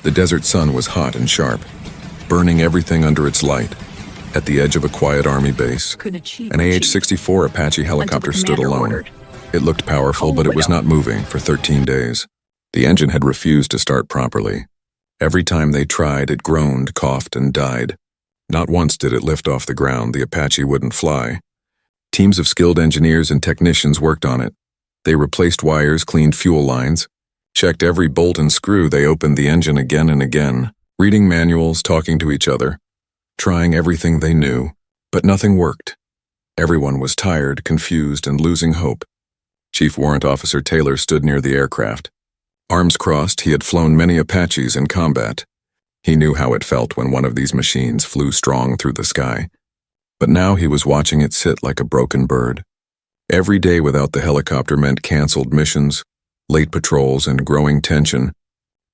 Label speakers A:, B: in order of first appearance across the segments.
A: The desert sun was hot and sharp, burning everything under its light. At the edge of a quiet army base, an AH-64 Apache helicopter stood alone. It looked powerful, but it was not moving for 13 days. The engine had refused to start properly. Every time they tried, it groaned, coughed, and died. Not once did it lift off the ground. The Apache wouldn't fly. Teams of skilled engineers and technicians worked on it. They replaced wires, cleaned fuel lines, checked every bolt and screw. They opened the engine again and again, reading manuals, talking to each other, trying everything they knew, but nothing worked. Everyone was tired, confused, and losing hope. Chief Warrant Officer Taylor stood near the aircraft. Arms crossed, he had flown many Apaches in combat. He knew how it felt when one of these machines flew strong through the sky. But now he was watching it sit like a broken bird. Every day without the helicopter meant canceled missions, late patrols, and growing tension.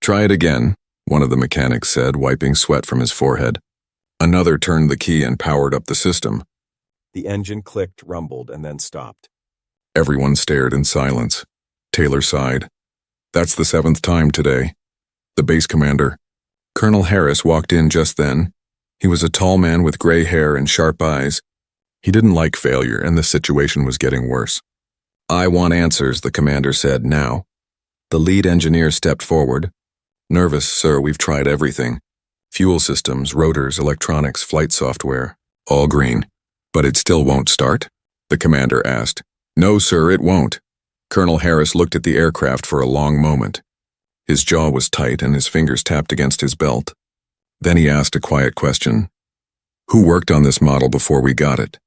A: "Try it again," one of the mechanics said, wiping sweat from his forehead. Another turned the key and powered up the system. The engine clicked, rumbled, and then stopped. Everyone stared in silence. Taylor sighed. "That's the 7th time today." The base commander, Colonel Harris, walked in just then. He was a tall man with gray hair and sharp eyes. He didn't like failure, and the situation was getting worse. "I want answers," the commander said, "now." The lead engineer stepped forward. "Nervous, sir, we've tried everything. Fuel systems, rotors, electronics, flight software, all green. But it still won't start?" the commander asked. "No, sir, it won't." Colonel Harris looked at the aircraft for a long moment. His jaw was tight and his fingers tapped against his belt. Then he asked a quiet question. "Who worked on this model before we got it?"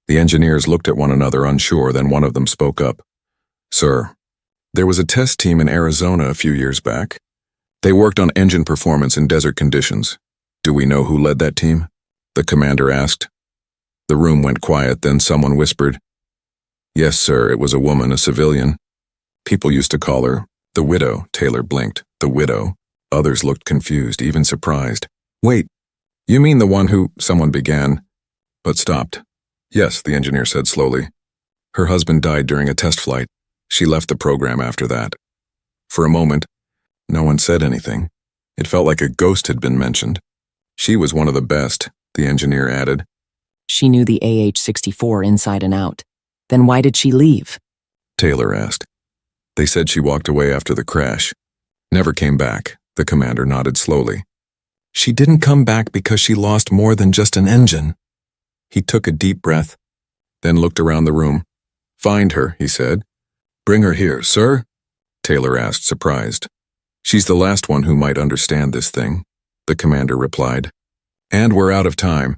A: The engineers looked at one another, unsure. Then one of them spoke up. "Sir, there was a test team in Arizona a few years back. They worked on engine performance in desert conditions. Do we know who led that team?" the commander asked. The room went quiet, then someone whispered, "Yes, sir, it was a woman, a civilian. People used to call her the widow." Taylor blinked. "The widow?" Others looked confused, even surprised. "Wait, you mean the one who—" someone began, but stopped. "Yes," the engineer said slowly. "Her husband died during a test flight. She left the program after that." For a moment, no one said anything. It felt like a ghost had been mentioned. "She was one of the best," the engineer added.
B: "She knew the AH-64 inside and out. Then why did she leave?"
A: Taylor asked. "They said she walked away after the crash. Never came back," the commander nodded slowly. "She didn't come back because she lost more than just an engine." He took a deep breath, then looked around the room. "Find her," he said. "Bring her here." "Sir?" Taylor asked, surprised. "She's the last one who might understand this thing," the commander replied. "And we're out of time."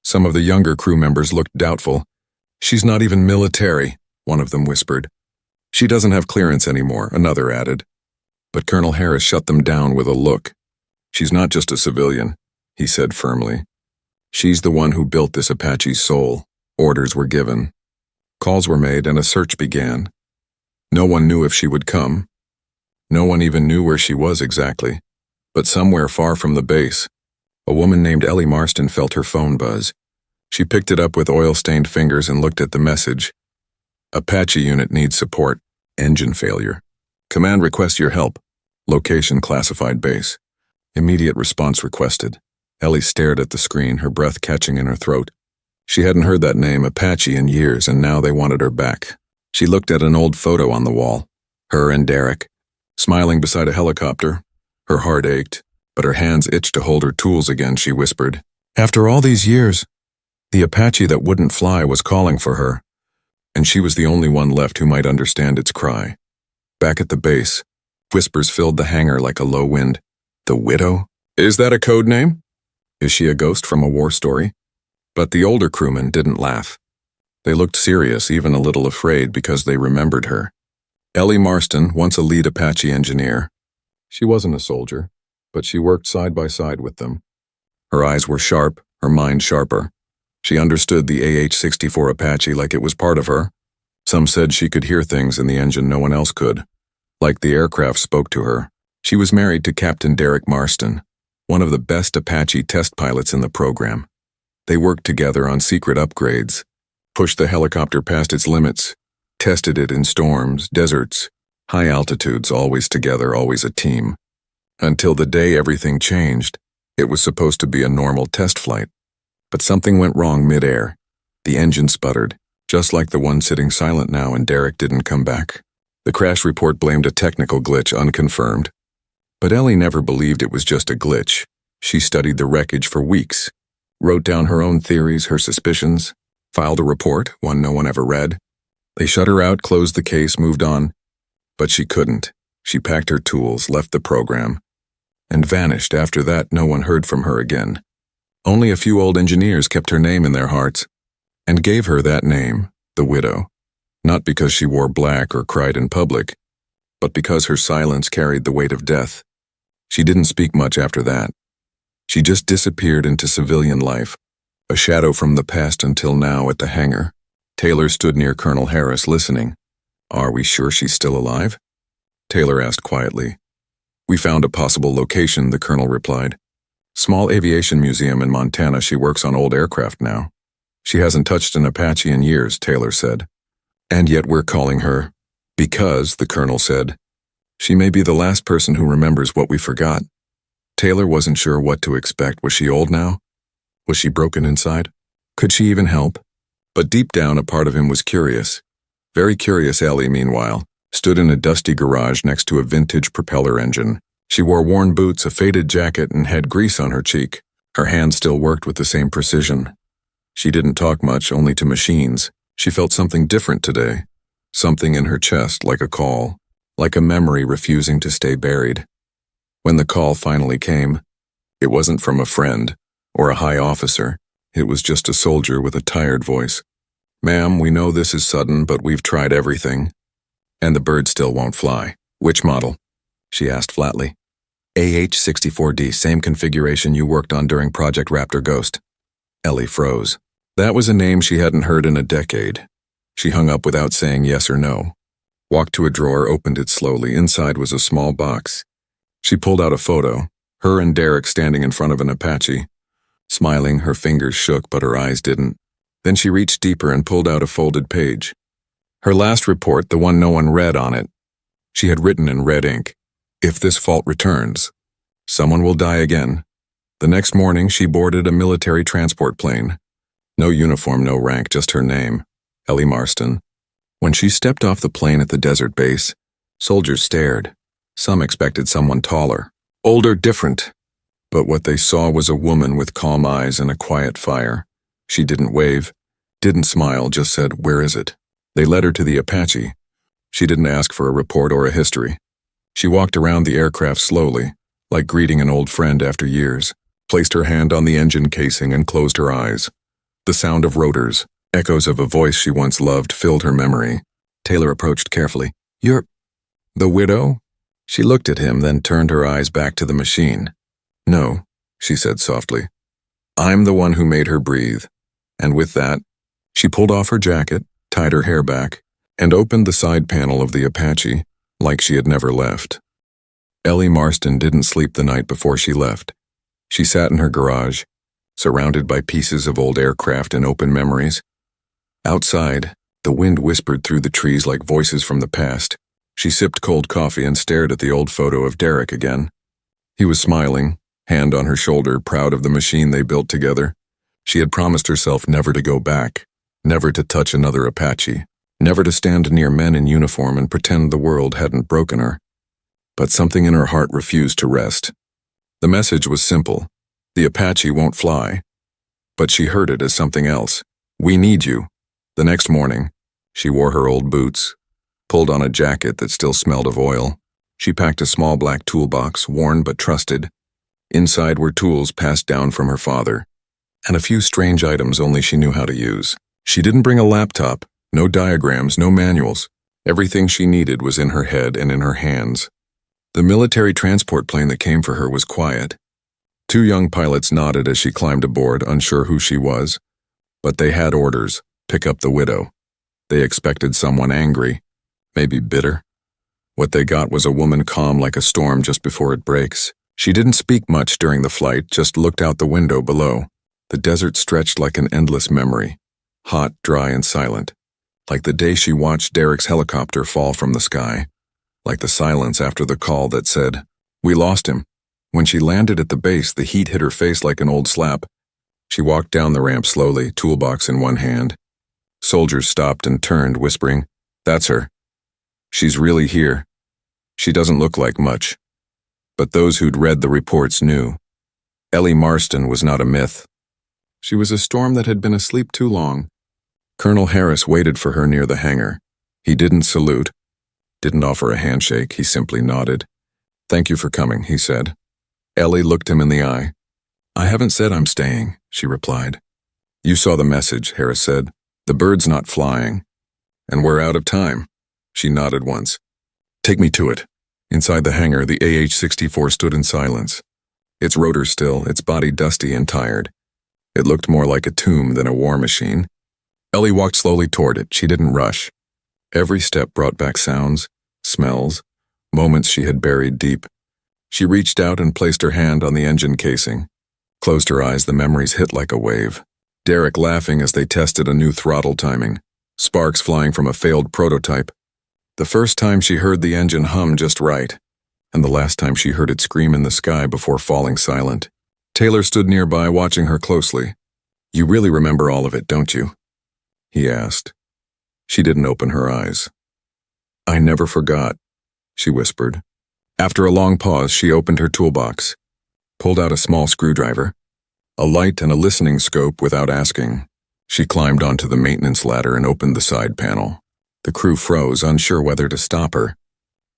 A: Some of the younger crew members looked doubtful. "She's not even military," one of them whispered. "She doesn't have clearance anymore," another added. But Colonel Harris shut them down with a look. "She's not just a civilian," he said firmly. "She's the one who built this Apache's soul." Orders were given. Calls were made and a search began. No one knew if she would come. No one even knew where she was exactly. But somewhere far from the base, a woman named Ellie Marston felt her phone buzz. She picked it up with oil-stained fingers and looked at the message. "Apache unit needs support. Engine failure. Command requests your help. Location classified base. Immediate response requested." Ellie stared at the screen, her breath catching in her throat. She hadn't heard that name, Apache, in years, and now they wanted her back. She looked at an old photo on the wall. Her and Derek, smiling beside a helicopter. Her heart ached, but her hands itched to hold her tools again. She whispered, "After all these years, the Apache that wouldn't fly was calling for her, and she was the only one left who might understand its cry." Back at the base, whispers filled the hangar like a low wind. "The widow? Is that a code name? Is she a ghost from a war story?" But the older crewmen didn't laugh. They looked serious, even a little afraid, because they remembered her. Ellie Marston, once a lead Apache engineer. She wasn't a soldier, but she worked side by side with them. Her eyes were sharp, her mind sharper. She understood the AH-64 Apache like it was part of her. Some said she could hear things in the engine no one else could. Like the aircraft spoke to her. She was married to Captain Derek Marston, one of the best Apache test pilots in the program. They worked together on secret upgrades, pushed the helicopter past its limits, tested it in storms, deserts, high altitudes, always together, always a team. Until the day everything changed. It was supposed to be a normal test flight. But something went wrong mid-air. The engine sputtered, just like the one sitting silent now, and Derek didn't come back. The crash report blamed a technical glitch unconfirmed. But Ellie never believed it was just a glitch. She studied the wreckage for weeks, wrote down her own theories, her suspicions, filed a report, one no one ever read. They shut her out, closed the case, moved on. But she couldn't. She packed her tools, left the program, and vanished. After that, no one heard from her again. Only a few old engineers kept her name in their hearts, and gave her that name, the Widow. Not because she wore black or cried in public, but because her silence carried the weight of death. She didn't speak much after that. She just disappeared into civilian life, a shadow from the past until now at the hangar. Taylor stood near Colonel Harris, listening. "Are we sure she's still alive?" Taylor asked quietly. "We found a possible location," the colonel replied. "Small aviation museum in Montana. She works on old aircraft now. She hasn't touched an Apache in years," Taylor said. "And yet we're calling her because," the colonel said, "she may be the last person who remembers what we forgot." Taylor wasn't sure what to expect. Was she old now? Was she broken inside? Could she even help? But deep down, a part of him was curious. Very curious. Ellie, meanwhile, stood in a dusty garage next to a vintage propeller engine. She wore worn boots, a faded jacket, and had grease on her cheek. Her hand still worked with the same precision. She didn't talk much, only to machines. She felt something different today. Something in her chest, like a call, like a memory refusing to stay buried. When the call finally came, it wasn't from a friend or a high officer. It was just a soldier with a tired voice. "Ma'am, we know this is sudden, but we've tried everything. And the bird still won't fly." "Which model?" she asked flatly. "AH-64D, same configuration you worked on during Project Raptor Ghost." Ellie froze. That was a name she hadn't heard in a decade. She hung up without saying yes or no. Walked to a drawer, opened it slowly. Inside was a small box. She pulled out a photo, her and Derek standing in front of an Apache. Smiling, her fingers shook, but her eyes didn't. Then she reached deeper and pulled out a folded page. Her last report, the one no one read on it. She had written in red ink, "If this fault returns, someone will die again." The next morning, she boarded a military transport plane. No uniform, no rank, just her name, Ellie Marston. When she stepped off the plane at the desert base, soldiers stared. Some expected someone taller, older, different. But what they saw was a woman with calm eyes and a quiet fire. She didn't wave, didn't smile, just said, "Where is it?" They led her to the Apache. She didn't ask for a report or a history. She walked around the aircraft slowly, like greeting an old friend after years, placed her hand on the engine casing and closed her eyes. The sound of rotors, echoes of a voice she once loved, filled her memory. Taylor approached carefully. "You're the Widow?" She looked at him, then turned her eyes back to the machine. "No," she said softly. "I'm the one who made her breathe." And with that, she pulled off her jacket, tied her hair back, and opened the side panel of the Apache like she had never left. Ellie Marston didn't sleep the night before she left. She sat in her garage, surrounded by pieces of old aircraft and open memories. Outside, the wind whispered through the trees like voices from the past. She sipped cold coffee and stared at the old photo of Derek again. He was smiling, hand on her shoulder, proud of the machine they built together. She had promised herself never to go back, never to touch another Apache, never to stand near men in uniform and pretend the world hadn't broken her. But something in her heart refused to rest. The message was simple. The Apache won't fly. But she heard it as something else. "We need you." The next morning, she wore her old boots, pulled on a jacket that still smelled of oil. She packed a small black toolbox, worn but trusted. Inside were tools passed down from her father, and a few strange items only she knew how to use. She didn't bring a laptop, no diagrams, no manuals. Everything she needed was in her head and in her hands. The military transport plane that came for her was quiet. Two young pilots nodded as she climbed aboard, unsure who she was. But they had orders: pick up the Widow. They expected someone angry, maybe bitter. What they got was a woman calm like a storm just before it breaks. She didn't speak much during the flight, just looked out the window below. The desert stretched like an endless memory, hot, dry, and silent, like the day she watched Derek's helicopter fall from the sky, like the silence after the call that said, "We lost him." When she landed at the base, the heat hit her face like an old slap. She walked down the ramp slowly, toolbox in one hand. Soldiers stopped and turned, whispering, "That's her. She's really here. She doesn't look like much." But those who'd read the reports knew. Ellie Marston was not a myth. She was a storm that had been asleep too long. Colonel Harris waited for her near the hangar. He didn't salute, didn't offer a handshake, he simply nodded. "Thank you for coming," he said. Ellie looked him in the eye. "I haven't said I'm staying," she replied. "You saw the message," Harris said. "The bird's not flying. And we're out of time." She nodded once. "Take me to it." Inside the hangar, the AH-64 stood in silence. Its rotor still, its body dusty and tired. It looked more like a tomb than a war machine. Ellie walked slowly toward it. She didn't rush. Every step brought back sounds, smells, moments she had buried deep. She reached out and placed her hand on the engine casing. Closed her eyes, the memories hit like a wave. Derek laughing as they tested a new throttle timing. Sparks flying from a failed prototype. The first time she heard the engine hum just right, and the last time she heard it scream in the sky before falling silent. Taylor stood nearby, watching her closely. "You really remember all of it, don't you?" he asked. She didn't open her eyes. "I never forgot," she whispered. After a long pause, she opened her toolbox, pulled out a small screwdriver, a light and a listening scope without asking. She climbed onto the maintenance ladder and opened the side panel. The crew froze, unsure whether to stop her.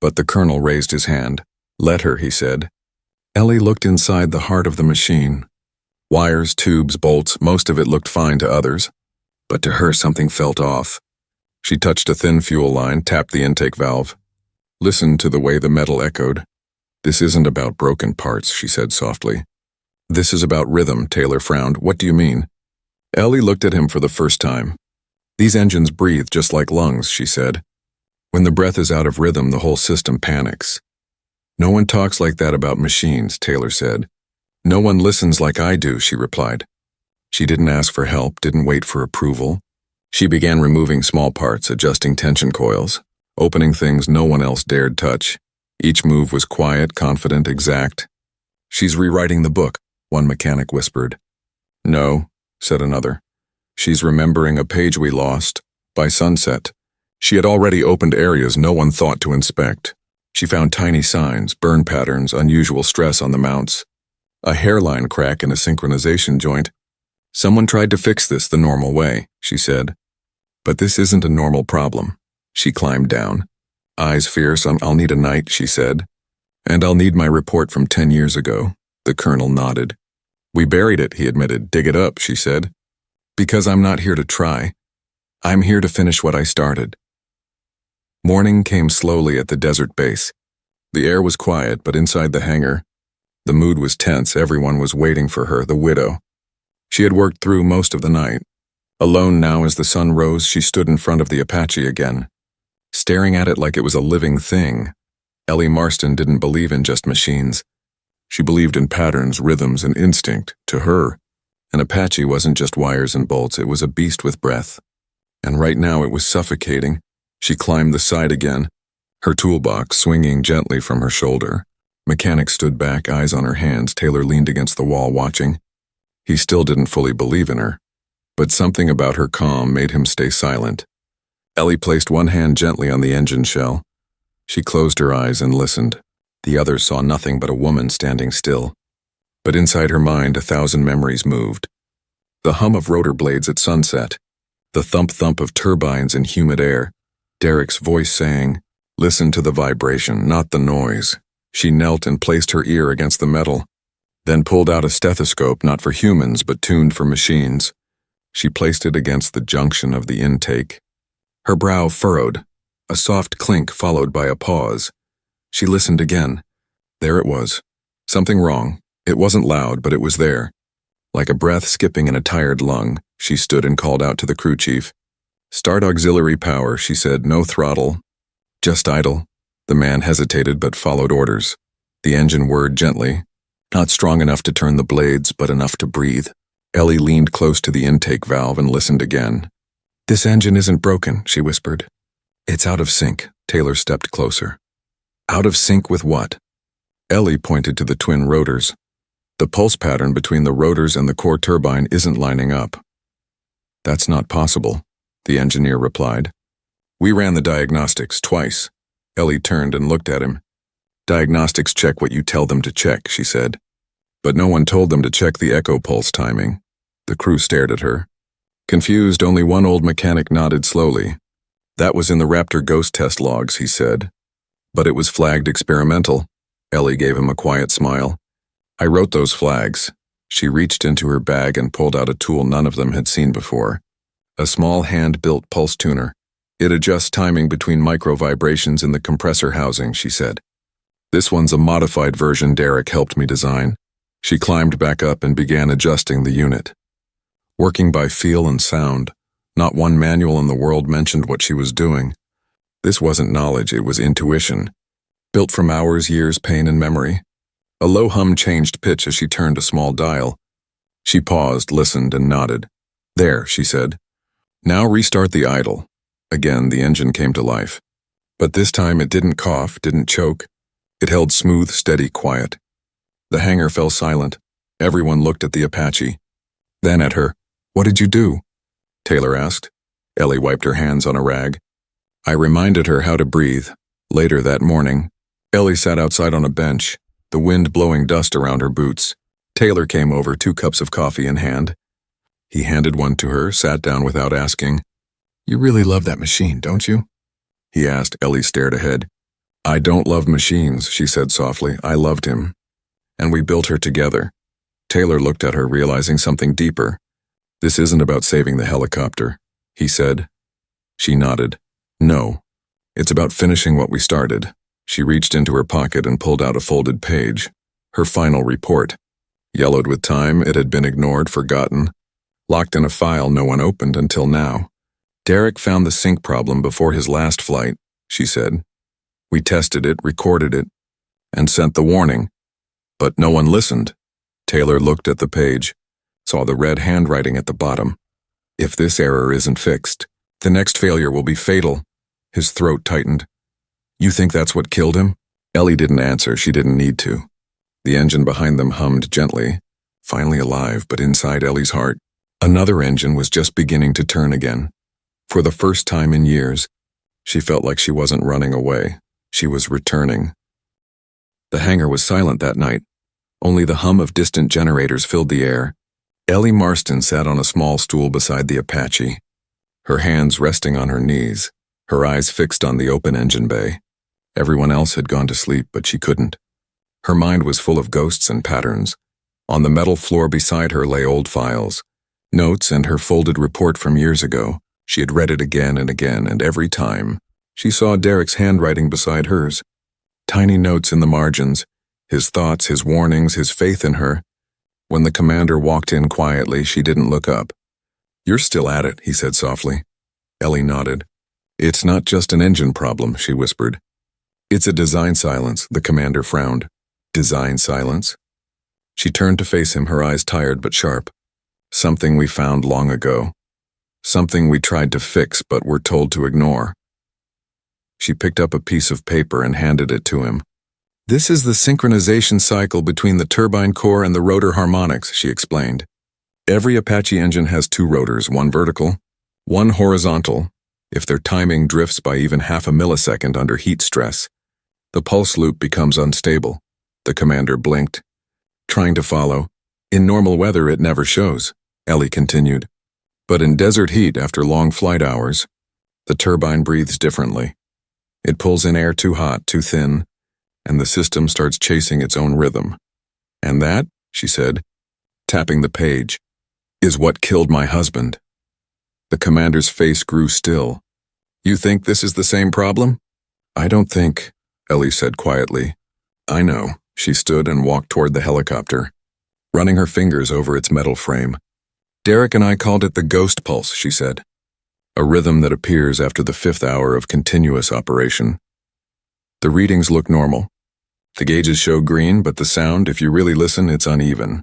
A: But the colonel raised his hand. "Let her," he said. Ellie looked inside the heart of the machine. Wires, tubes, bolts, most of it looked fine to others. But to her something felt off. She touched a thin fuel line, tapped the intake valve. Listened to the way the metal echoed. "This isn't about broken parts," she said softly. "This is about rhythm," Taylor frowned. "What do you mean?" Ellie looked at him for the first time. "These engines breathe just like lungs," she said. "When the breath is out of rhythm, the whole system panics." "No one talks like that about machines," Taylor said. "No one listens like I do," she replied. She didn't ask for help, didn't wait for approval. She began removing small parts, adjusting tension coils, opening things no one else dared touch. Each move was quiet, confident, exact. "She's rewriting the book," one mechanic whispered. "No," said another. "She's remembering a page we lost, by sunset." She had already opened areas no one thought to inspect. She found tiny signs, burn patterns, unusual stress on the mounts. A hairline crack in a synchronization joint. "Someone tried to fix this the normal way," she said. "But this isn't a normal problem." She climbed down. Eyes fierce. "I'll need a night," she said. "And I'll need my report from 10 years ago." The colonel nodded. "We buried it," he admitted. "Dig it up," she said. "Because I'm not here to try. I'm here to finish what I started." Morning came slowly at the desert base. The air was quiet, but inside the hangar, the mood was tense. Everyone was waiting for her, the widow. She had worked through most of the night. Alone now as the sun rose, she stood in front of the Apache again, staring at it like it was a living thing. Ellie Marston didn't believe in just machines. She believed in patterns, rhythms, and instinct. To her, an Apache wasn't just wires and bolts, it was a beast with breath. And right now it was suffocating. She climbed the side again, her toolbox swinging gently from her shoulder. Mechanic stood back, eyes on her hands. Taylor leaned against the wall, watching. He still didn't fully believe in her, but something about her calm made him stay silent. Ellie placed one hand gently on the engine shell. She closed her eyes and listened. The others saw nothing but a woman standing still. But inside her mind, 1,000 memories moved. The hum of rotor blades at sunset, the thump-thump of turbines in humid air, Derek's voice saying, "Listen to the vibration, not the noise." She knelt and placed her ear against the metal, then pulled out a stethoscope not for humans but tuned for machines. She placed it against the junction of the intake. Her brow furrowed, a soft clink followed by a pause. She listened again. There it was. Something wrong. It wasn't loud, but it was there. Like a breath skipping in a tired lung, she stood and called out to the crew chief. "Start auxiliary power," she said. "No throttle. Just idle." The man hesitated but followed orders. The engine whirred gently, not strong enough to turn the blades, but enough to breathe. Ellie leaned close to the intake valve and listened again. "This engine isn't broken," she whispered. "It's out of sync." Taylor stepped closer. "Out of sync with what?" Ellie pointed to the twin rotors. The pulse pattern between the rotors and the core turbine isn't lining up. That's not possible, the engineer replied. We ran the diagnostics twice. Ellie turned and looked at him. Diagnostics check what you tell them to check, she said. But no one told them to check the echo pulse timing. The crew stared at her. Confused, only one old mechanic nodded slowly. That was in the Raptor ghost test logs, he said. But it was flagged experimental. Ellie gave him a quiet smile. I wrote those flags. She reached into her bag and pulled out a tool none of them had seen before. A small hand-built pulse tuner. It adjusts timing between micro-vibrations in the compressor housing, she said. This one's a modified version Derek helped me design. She climbed back up and began adjusting the unit. Working by feel and sound, not one manual in the world mentioned what she was doing. This wasn't knowledge, it was intuition. Built from hours, years, pain, and memory. A low hum changed pitch as she turned a small dial. She paused, listened, and nodded. There, she said. Now restart the idle. Again, the engine came to life. But this time it didn't cough, didn't choke. It held smooth, steady quiet. The hangar fell silent. Everyone looked at the Apache. Then at her. What did you do? Taylor asked. Ellie wiped her hands on a rag. I reminded her how to breathe. Later that morning, Ellie sat outside on a bench, the wind blowing dust around her boots. Taylor came over, 2 cups of coffee in hand. He handed one to her, sat down without asking. You really love that machine, don't you? He asked. Ellie stared ahead. I don't love machines, she said softly. I loved him. And we built her together. Taylor looked at her, realizing something deeper. This isn't about saving the helicopter, he said. She nodded. No. It's about finishing what we started. She reached into her pocket and pulled out a folded page. Her final report. Yellowed with time, it had been ignored, forgotten. Locked in a file no one opened until now. Derek found the sync problem before his last flight, she said. We tested it, recorded it, and sent the warning. But no one listened. Taylor looked at the page, saw the red handwriting at the bottom. If this error isn't fixed, the next failure will be fatal. His throat tightened. You think that's what killed him? Ellie didn't answer. She didn't need to. The engine behind them hummed gently, finally alive, but inside Ellie's heart, another engine was just beginning to turn again. For the first time in years, she felt like she wasn't running away. She was returning. The hangar was silent that night. Only the hum of distant generators filled the air. Ellie Marston sat on a small stool beside the Apache, her hands resting on her knees, her eyes fixed on the open engine bay. Everyone else had gone to sleep, but she couldn't. Her mind was full of ghosts and patterns. On the metal floor beside her lay old files, notes and her folded report from years ago. She had read it again and again, and every time, she saw Derek's handwriting beside hers. Tiny notes in the margins, his thoughts, his warnings, his faith in her. When the commander walked in quietly, she didn't look up. You're still at it, he said softly. Ellie nodded. It's not just an engine problem, she whispered. It's a design silence, the commander frowned. Design silence? She turned to face him, her eyes tired but sharp. Something we found long ago. Something we tried to fix but were told to ignore. She picked up a piece of paper and handed it to him. This is the synchronization cycle between the turbine core and the rotor harmonics, she explained. Every Apache engine has 2 rotors, one vertical, one horizontal. If their timing drifts by even half a millisecond under heat stress, the pulse loop becomes unstable. The commander blinked, trying to follow. In normal weather, it never shows, Ellie continued. But in desert heat, after long flight hours, the turbine breathes differently. It pulls in air too hot, too thin, and the system starts chasing its own rhythm. And that, she said, tapping the page, is what killed my husband. The commander's face grew still. You think this is the same problem? I don't think, Ellie said quietly. I know. She stood and walked toward the helicopter, running her fingers over its metal frame. Derek and I called it the ghost pulse, she said. A rhythm that appears after the 5th hour of continuous operation. The readings look normal. The gauges show green, but the sound, if you really listen, it's uneven.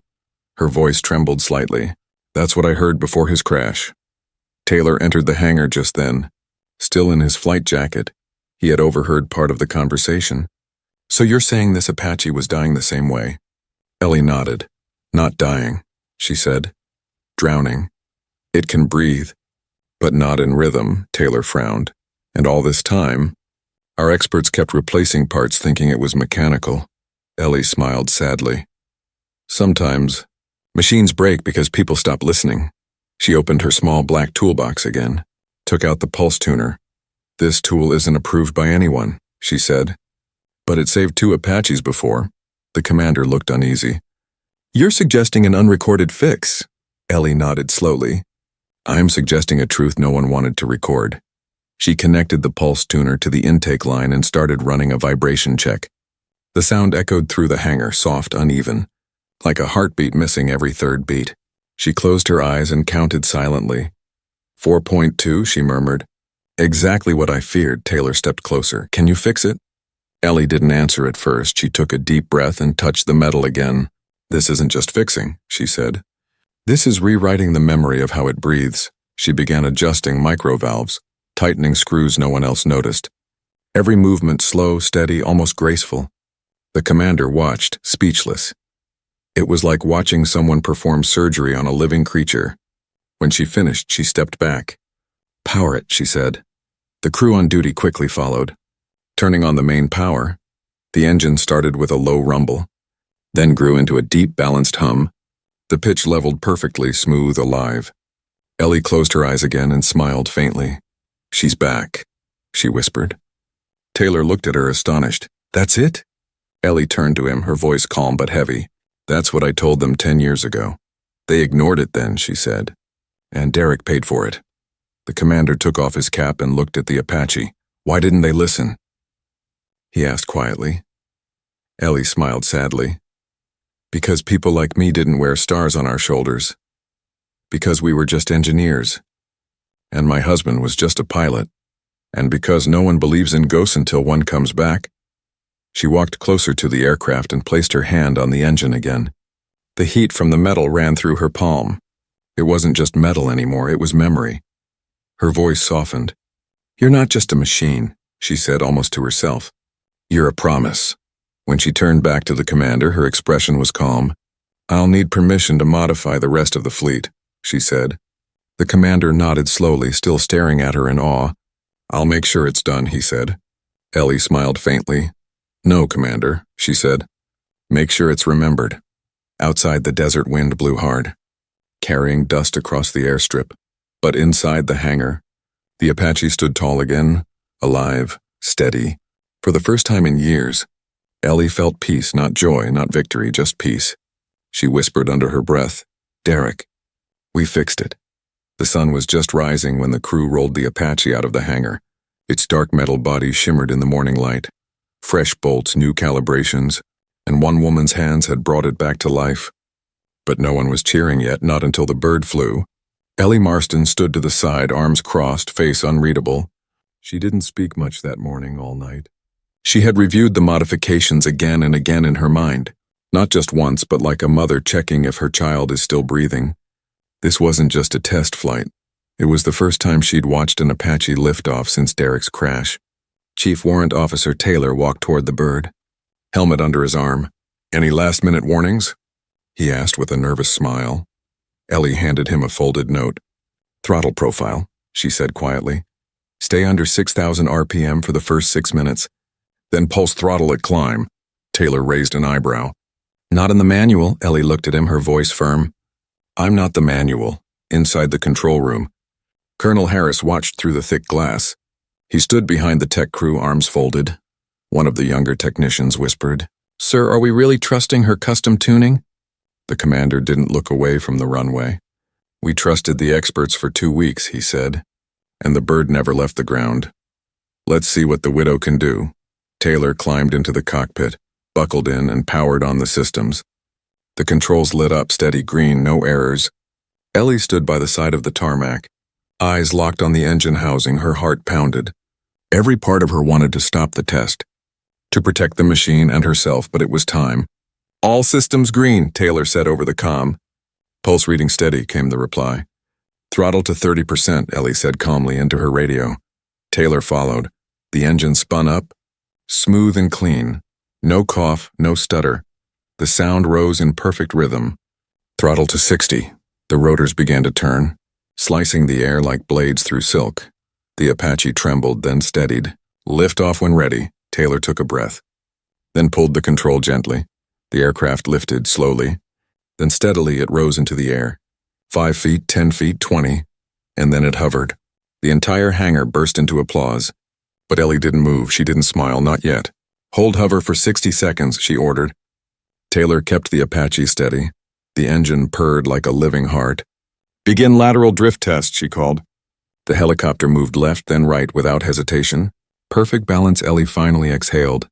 A: Her voice trembled slightly. That's what I heard before his crash. Taylor entered the hangar just then. Still in his flight jacket, he had overheard part of the conversation. So you're saying this Apache was dying the same way? Ellie nodded. Not dying, she said. Drowning. It can breathe, but not in rhythm, Taylor frowned. And all this time, our experts kept replacing parts thinking it was mechanical. Ellie smiled sadly. Sometimes, machines break because people stop listening. She opened her small black toolbox again, took out the pulse tuner. This tool isn't approved by anyone, she said. But it saved 2 Apaches before. The commander looked uneasy. You're suggesting an unrecorded fix. Ellie nodded slowly. I'm suggesting a truth no one wanted to record. She connected the pulse tuner to the intake line and started running a vibration check. The sound echoed through the hangar, soft, uneven, like a heartbeat missing every 3rd beat. She closed her eyes and counted silently. 4.2, she murmured. Exactly what I feared. Taylor stepped closer. Can you fix it? Ellie didn't answer at first. She took a deep breath and touched the metal again. This isn't just fixing, she said. This is rewriting the memory of how it breathes. She began adjusting microvalves, tightening screws no one else noticed. Every movement slow, steady, almost graceful. The commander watched, speechless. It was like watching someone perform surgery on a living creature. When she finished, she stepped back. Power it, she said. The crew on duty quickly followed. Turning on the main power, the engine started with a low rumble, then grew into a deep, balanced hum. The pitch leveled perfectly, smooth, alive. Ellie closed her eyes again and smiled faintly. She's back, she whispered. Taylor looked at her astonished. That's it? Ellie turned to him, her voice calm but heavy. That's what I told them 10 years ago. They ignored it then, she said. And Derek paid for it. The commander took off his cap and looked at the Apache. Why didn't they listen? He asked quietly. Ellie smiled sadly. Because people like me didn't wear stars on our shoulders. Because we were just engineers. And my husband was just a pilot. And because no one believes in ghosts until one comes back. She walked closer to the aircraft and placed her hand on the engine again. The heat from the metal ran through her palm. It wasn't just metal anymore, it was memory. Her voice softened. You're not just a machine, she said almost to herself. You're a promise. When she turned back to the commander, her expression was calm. I'll need permission to modify the rest of the fleet, she said. The commander nodded slowly, still staring at her in awe. I'll make sure it's done, he said. Ellie smiled faintly. No, Commander, she said. Make sure it's remembered. Outside, the desert wind blew hard, carrying dust across the airstrip. But inside the hangar, the Apache stood tall again, alive, steady. For the first time in years, Ellie felt peace, not joy, not victory, just peace. She whispered under her breath, Derek, we fixed it. The sun was just rising when the crew rolled the Apache out of the hangar. Its dark metal body shimmered in the morning light. Fresh bolts, new calibrations, and one woman's hands had brought it back to life. But no one was cheering yet, not until the bird flew. Ellie Marston stood to the side, arms crossed, face unreadable. She didn't speak much that morning, all night. She had reviewed the modifications again and again in her mind, not just once, but like a mother checking if her child is still breathing. This wasn't just a test flight. It was the first time she'd watched an Apache liftoff since Derek's crash. Chief Warrant Officer Taylor walked toward the bird, helmet under his arm. Any last-minute warnings? He asked with a nervous smile. Ellie handed him a folded note. Throttle profile, she said quietly. Stay under 6,000 RPM for the first 6 minutes. Then pulse throttle at climb. Taylor raised an eyebrow. Not in the manual, Ellie looked at him, her voice firm. I'm not the manual. Inside the control room. Colonel Harris watched through the thick glass. He stood behind the tech crew, arms folded. One of the younger technicians whispered, Sir, are we really trusting her custom tuning? The commander didn't look away from the runway. We trusted the experts for 2 weeks, he said, and the bird never left the ground. Let's see what the widow can do. Taylor climbed into the cockpit, buckled in, and powered on the systems. The controls lit up, steady green, no errors. Ellie stood by the side of the tarmac, eyes locked on the engine housing, her heart pounded. Every part of her wanted to stop the test, to protect the machine and herself, but it was time. All systems green, Taylor said over the comm. Pulse reading steady, came the reply. Throttle to 30%, Ellie said calmly into her radio. Taylor followed. The engine spun up, smooth and clean, No cough, no stutter. The sound rose in perfect rhythm. Throttle to 60. The rotors began to turn, slicing the air like blades through silk. The Apache trembled, then steadied. Lift off when ready. Taylor took a breath, then pulled the control gently. The aircraft lifted slowly. Then steadily it rose into the air. 5 feet, 10 feet, 20. And then it hovered. The entire hangar burst into applause. But Ellie didn't move. She didn't smile, not yet. Hold hover for 60 seconds, she ordered. Taylor kept the Apache steady. The engine purred like a living heart. Begin lateral drift test, she called. The helicopter moved left, then right without hesitation. Perfect balance. Ellie finally exhaled,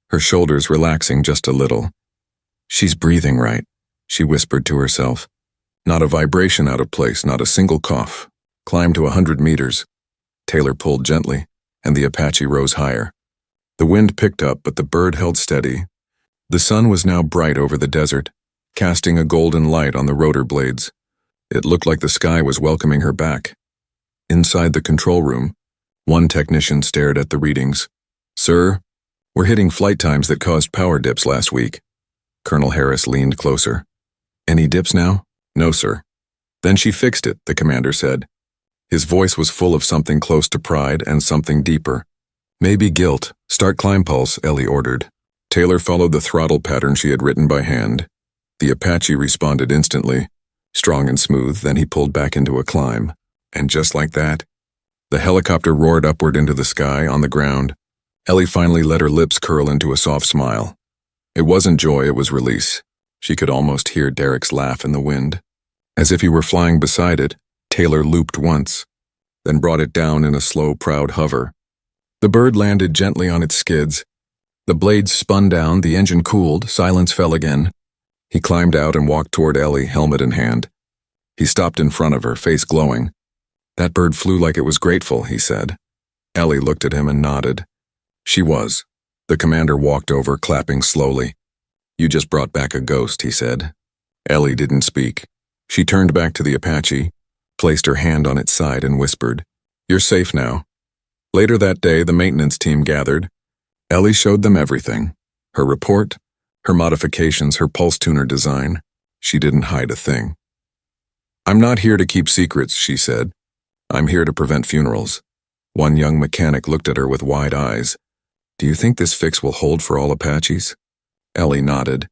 A: her shoulders relaxing just a little. She's breathing right, she whispered to herself. Not a vibration out of place, not a single cough. Climb to 100 meters. Taylor pulled gently, and the Apache rose higher. The wind picked up, but the bird held steady. The sun was now bright over the desert, casting a golden light on the rotor blades. It looked like the sky was welcoming her back. Inside the control room, one technician stared at the readings. Sir, we're hitting flight times that caused power dips last week. Colonel Harris leaned closer. Any dips now? No, sir. Then she fixed it, the commander said. His voice was full of something close to pride and something deeper. Maybe guilt. Start climb pulse, Ellie ordered. Taylor followed the throttle pattern she had written by hand. The Apache responded instantly, strong and smooth, then he pulled back into a climb. And just like that, the helicopter roared upward into the sky on the ground. Ellie finally let her lips curl into a soft smile. It wasn't joy, it was release. She could almost hear Derek's laugh in the wind. As if he were flying beside it, Taylor looped once, then brought it down in a slow, proud hover. The bird landed gently on its skids. The blades spun down, the engine cooled, silence fell again. He climbed out and walked toward Ellie, helmet in hand. He stopped in front of her, face glowing. That bird flew like it was grateful, he said. Ellie looked at him and nodded. She was. The commander walked over, clapping slowly. You just brought back a ghost, he said. Ellie didn't speak. She turned back to the Apache, placed her hand on its side and whispered, You're safe now. Later that day, the maintenance team gathered. Ellie showed them everything. Her report, her modifications, her pulse tuner design. She didn't hide a thing. I'm not here to keep secrets, she said. I'm here to prevent funerals. One young mechanic looked at her with wide eyes. Do you think this fix will hold for all Apaches? Ellie nodded.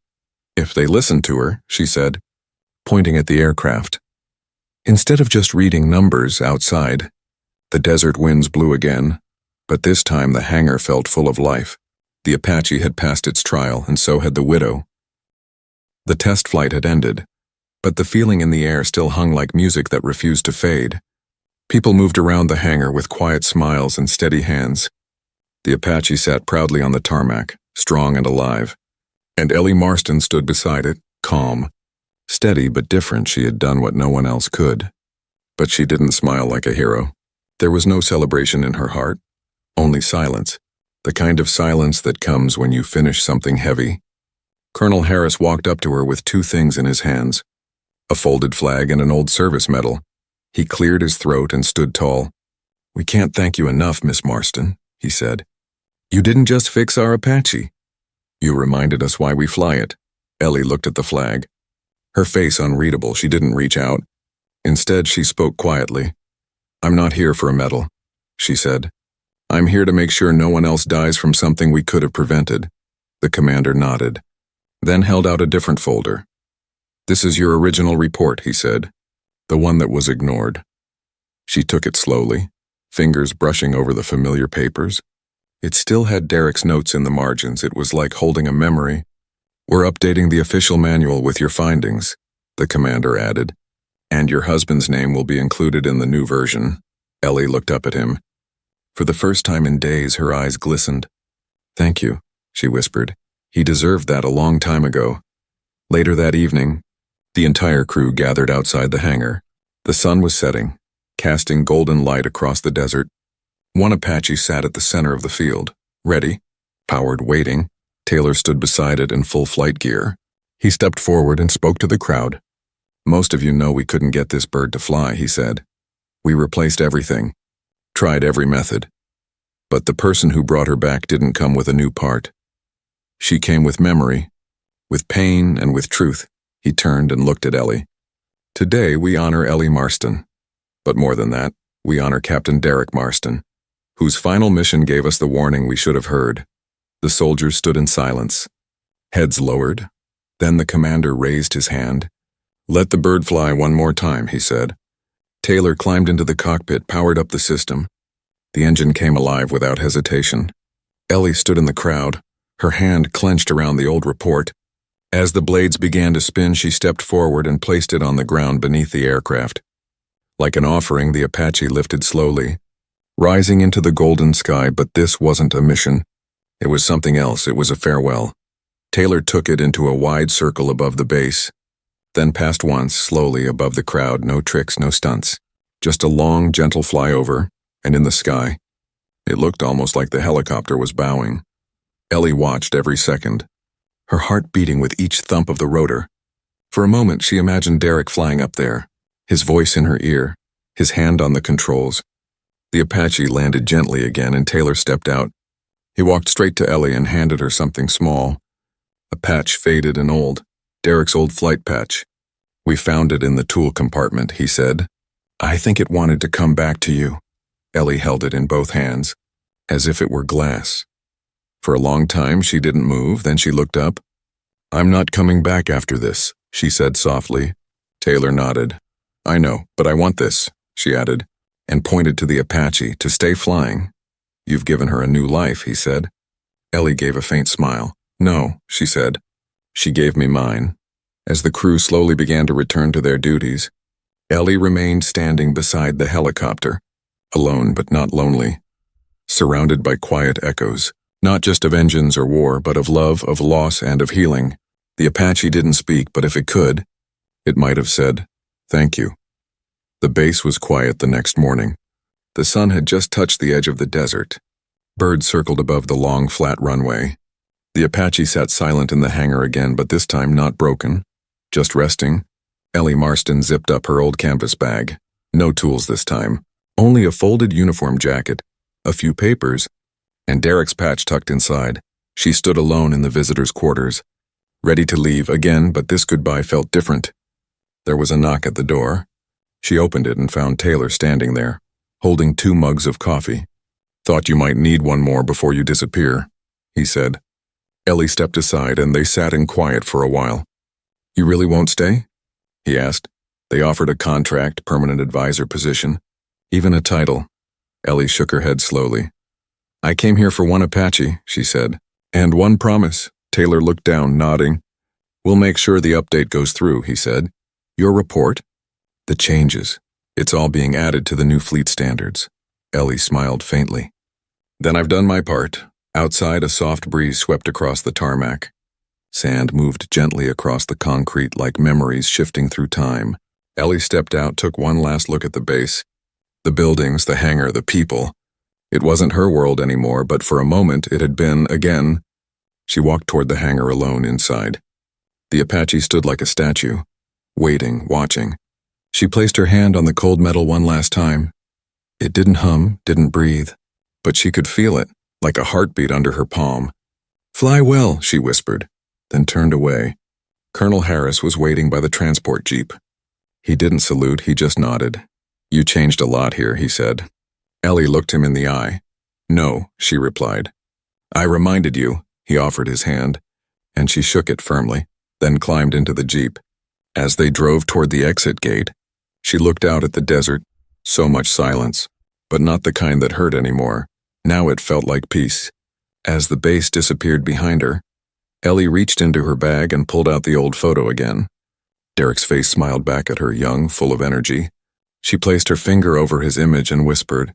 A: If they listen to her, she said, pointing at the aircraft. Instead of just reading numbers outside, the desert winds blew again, but this time the hangar felt full of life. The Apache had passed its trial, and so had the Widow. The test flight had ended, but the feeling in the air still hung like music that refused to fade. People moved around the hangar with quiet smiles and steady hands. The Apache sat proudly on the tarmac, strong and alive, and Ellie Marston stood beside it, calm. Steady but different, she had done what no one else could. But she didn't smile like a hero. There was no celebration in her heart, only silence, the kind of silence that comes when you finish something heavy. Colonel Harris walked up to her with two things in his hands, a folded flag and an old service medal. He cleared his throat and stood tall. We can't thank you enough, Miss Marston, he said. You didn't just fix our Apache. You reminded us why we fly it. Ellie looked at the flag. Her face unreadable, she didn't reach out. Instead, she spoke quietly. I'm not here for a medal, she said. I'm here to make sure no one else dies from something we could have prevented. The commander nodded, then held out a different folder. This is your original report, he said, the one that was ignored. She took it slowly, fingers brushing over the familiar papers. It still had Derek's notes in the margins. It was like holding a memory. We're updating the official manual with your findings, the commander added. And your husband's name will be included in the new version. Ellie looked up at him. For the first time in days, her eyes glistened. Thank you, she whispered. He deserved that a long time ago. Later that evening, the entire crew gathered outside the hangar. The sun was setting, casting golden light across the desert. One Apache sat at the center of the field, ready, powered, waiting. Taylor stood beside it in full flight gear. He stepped forward and spoke to the crowd. Most of you know we couldn't get this bird to fly, he said. We replaced everything, tried every method. But the person who brought her back didn't come with a new part. She came with memory, with pain and with truth. He turned and looked at Ellie. Today we honor Ellie Marston. But more than that, we honor Captain Derek Marston, whose final mission gave us the warning we should have heard. The soldiers stood in silence, heads lowered. Then the commander raised his hand. "Let the bird fly one more time," he said. Taylor climbed into the cockpit, powered up the system. The engine came alive without hesitation. Ellie stood in the crowd, her hand clenched around the old report. As the blades began to spin, she stepped forward and placed it on the ground beneath the aircraft. Like an offering, the Apache lifted slowly, rising into the golden sky, but this wasn't a mission. It was something else. It was a farewell. Taylor took it into a wide circle above the base, then passed once, slowly, above the crowd. No tricks, no stunts. Just a long, gentle flyover, and in the sky. It looked almost like the helicopter was bowing. Ellie watched every second, her heart beating with each thump of the rotor. For a moment, she imagined Derek flying up there, his voice in her ear, his hand on the controls. The Apache landed gently again, and Taylor stepped out. He walked straight to Ellie and handed her something small. A patch, faded and old. Derek's old flight patch. "We found it in the tool compartment," he said. "I think it wanted to come back to you." Ellie held it in both hands, as if it were glass. For a long time she didn't move, then she looked up. "I'm not coming back after this," she said softly. Taylor nodded. "I know, but I want this," she added, and pointed to the Apache, "to stay flying." "You've given her a new life," he said. Ellie gave a faint smile. "No," she said. "She gave me mine." As the crew slowly began to return to their duties, Ellie remained standing beside the helicopter, alone but not lonely, surrounded by quiet echoes, not just of engines or war, but of love, of loss, and of healing. The Apache didn't speak, but if it could, it might have said, "Thank you." The base was quiet the next morning. The sun had just touched the edge of the desert. Birds circled above the long, flat runway. The Apache sat silent in the hangar again, but this time not broken, just resting. Ellie Marston zipped up her old canvas bag. No tools this time, only a folded uniform jacket, a few papers, and Derek's patch tucked inside. She stood alone in the visitors' quarters, ready to leave again, but this goodbye felt different. There was a knock at the door. She opened it and found Taylor standing there, holding 2 mugs of coffee. "Thought you might need one more before you disappear," he said. Ellie stepped aside and they sat in quiet for a while. "You really won't stay?" he asked. They offered a contract, permanent advisor position, even a title. Ellie shook her head slowly. "I came here for one Apache," she said, "and one promise." Taylor looked down, nodding. "We'll make sure the update goes through," he said. "Your report?" "The changes. It's all being added to the new fleet standards." Ellie smiled faintly. "Then I've done my part." Outside, a soft breeze swept across the tarmac. Sand moved gently across the concrete like memories shifting through time. Ellie stepped out, took one last look at the base. The buildings, the hangar, the people. It wasn't her world anymore, but for a moment it had been again. She walked toward the hangar alone inside. The Apache stood like a statue, waiting, watching. She placed her hand on the cold metal one last time. It didn't hum, didn't breathe, but she could feel it, like a heartbeat under her palm. "Fly well," she whispered, then turned away. Colonel Harris was waiting by the transport jeep. He didn't salute, he just nodded. "You changed a lot here," he said. Ellie looked him in the eye. "No," she replied. "I reminded you," he offered his hand, and she shook it firmly, then climbed into the jeep. As they drove toward the exit gate, she looked out at the desert. So much silence, but not the kind that hurt anymore. Now it felt like peace. As the base disappeared behind her, Ellie reached into her bag and pulled out the old photo again. Derek's face smiled back at her, young, full of energy. She placed her finger over his image and whispered,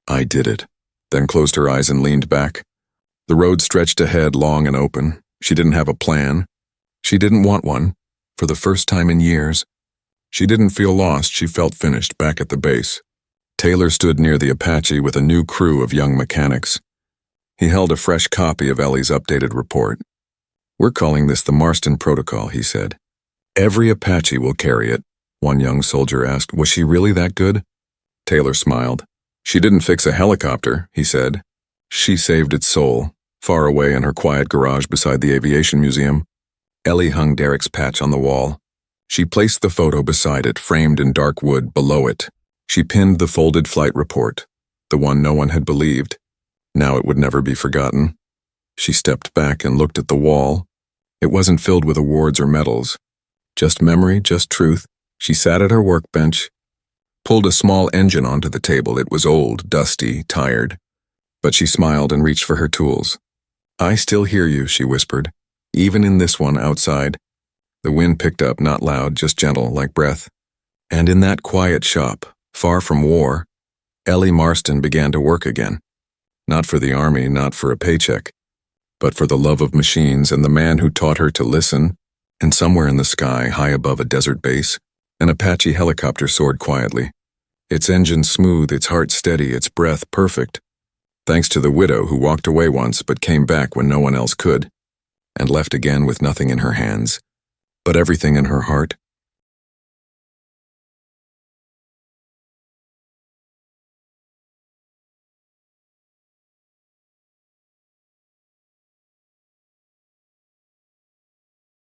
A: "I did it," then closed her eyes and leaned back. The road stretched ahead, long and open. She didn't have a plan. She didn't want one. For the first time in years, she didn't feel lost. She felt finished back at the base. Taylor stood near the Apache with a new crew of young mechanics. He held a fresh copy of Ellie's updated report. "We're calling this the Marston Protocol," he said. "Every Apache will carry it." One young soldier asked, "Was she really that good?" Taylor smiled. "She didn't fix a helicopter," he said. "She saved its soul. Far away in her quiet garage beside the Aviation Museum, Ellie hung Derek's patch on the wall. She placed the photo beside it, framed in dark wood below it. She pinned the folded flight report, the one no one had believed. Now it would never be forgotten. She stepped back and looked at the wall. It wasn't filled with awards or medals. Just memory, just truth. She sat at her workbench, pulled a small engine onto the table. It was old, dusty, tired. But she smiled and reached for her tools. "I still hear you," she whispered, "even in this one outside." The wind picked up, not loud, just gentle, like breath. And in that quiet shop, far from war, Ellie Marston began to work again. Not for the army, not for a paycheck, but for the love of machines and the man who taught her to listen. And somewhere in the sky, high above a desert base, an Apache helicopter soared quietly. Its engine smooth, its heart steady, its breath perfect. Thanks to the widow who walked away once but came back when no one else could, and left again with nothing in her hands, but everything in her heart.